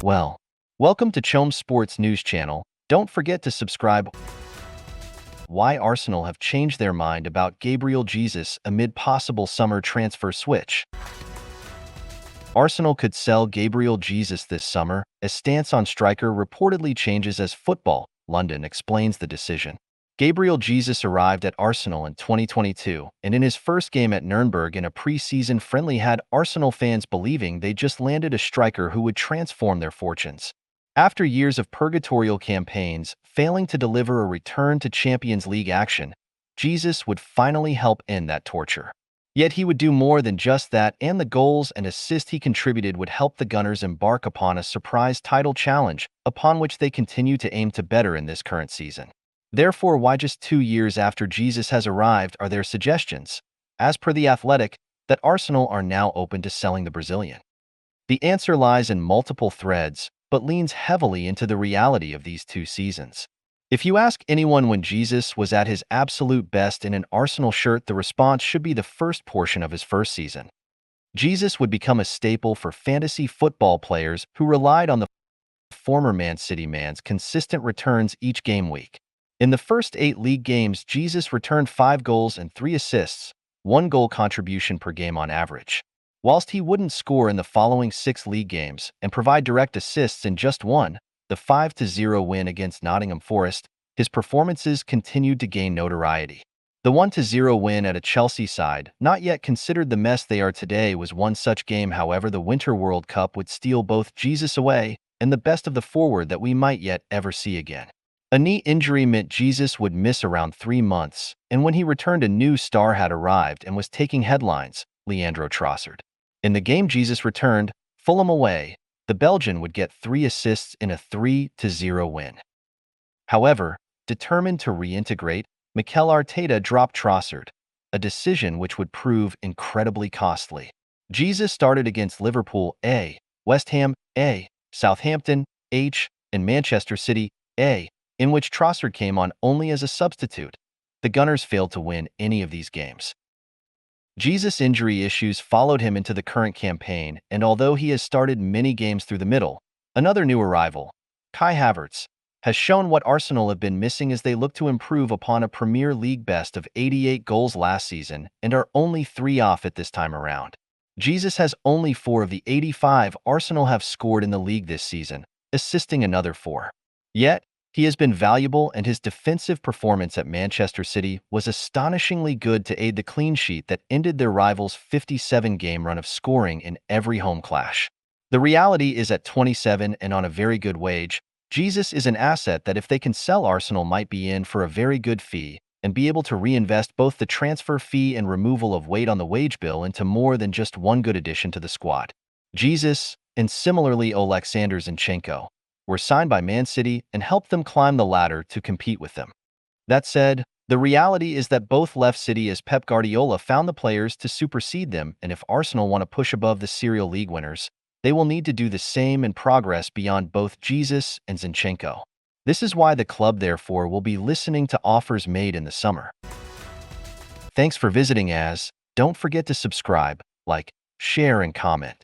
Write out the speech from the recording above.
Well, welcome to Chom Sports News Channel. Don't forget to subscribe. Why Arsenal have changed their mind about Gabriel Jesus amid possible summer transfer switch. Arsenal could sell Gabriel Jesus this summer, as stance on striker reportedly changes as Football London explains the decision. Gabriel Jesus arrived at Arsenal in 2022, and in his first game at Nuremberg in a pre-season friendly had Arsenal fans believing they just landed a striker who would transform their fortunes. After years of purgatorial campaigns failing to deliver a return to Champions League action, Jesus would finally help end that torture. Yet he would do more than just that, and the goals and assists he contributed would help the Gunners embark upon a surprise title challenge, upon which they continue to aim to better in this current season. Therefore, why just 2 years after Jesus has arrived are there suggestions, as per The Athletic, that Arsenal are now open to selling the Brazilian? The answer lies in multiple threads, but leans heavily into the reality of these 2 seasons. If you ask anyone when Jesus was at his absolute best in an Arsenal shirt, the response should be the first portion of his first season. Jesus would become a staple for fantasy football players who relied on the former Man City man's consistent returns each game week. In the first 8 league games, Jesus returned 5 goals and 3 assists, 1 goal contribution per game on average. Whilst he wouldn't score in the following 6 league games and provide direct assists in just one, the 5-0 win against Nottingham Forest, his performances continued to gain notoriety. The 1-0 win at a Chelsea side, not yet considered the mess they are today, was one such game. However, the Winter World Cup would steal both Jesus away and the best of the forward that we might yet ever see again. A knee injury meant Jesus would miss around 3 months, and when he returned, a new star had arrived and was taking headlines: Leandro Trossard. In the game Jesus returned, Fulham away, the Belgian would get 3 assists in a 3-0 win. However, determined to reintegrate, Mikel Arteta dropped Trossard, a decision which would prove incredibly costly. Jesus started against Liverpool A, West Ham A, Southampton H, and Manchester City A, in which Trossard came on only as a substitute. The Gunners failed to win any of these games. Jesus' injury issues followed him into the current campaign, and although he has started many games through the middle, another new arrival, Kai Havertz, has shown what Arsenal have been missing as they look to improve upon a Premier League best of 88 goals last season and are only 3 off at this time around. Jesus has only 4 of the 85 Arsenal have scored in the league this season, assisting another 4. Yet, he has been valuable, and his defensive performance at Manchester City was astonishingly good to aid the clean sheet that ended their rivals' 57-game run of scoring in every home clash. The reality is, at 27 and on a very good wage, Jesus is an asset that, if they can sell, Arsenal might be in for a very good fee and be able to reinvest both the transfer fee and removal of weight on the wage bill into more than just one good addition to the squad. Jesus, and similarly Oleksandr Zinchenko, were signed by Man City and helped them climb the ladder to compete with them. That said, the reality is that both left City as Pep Guardiola found the players to supersede them, and if Arsenal want to push above the serial league winners, they will need to do the same and progress beyond both Jesus and Zinchenko. This is why the club, therefore, will be listening to offers made in the summer. Thanks for visiting. Don't forget to subscribe, like, share, and comment.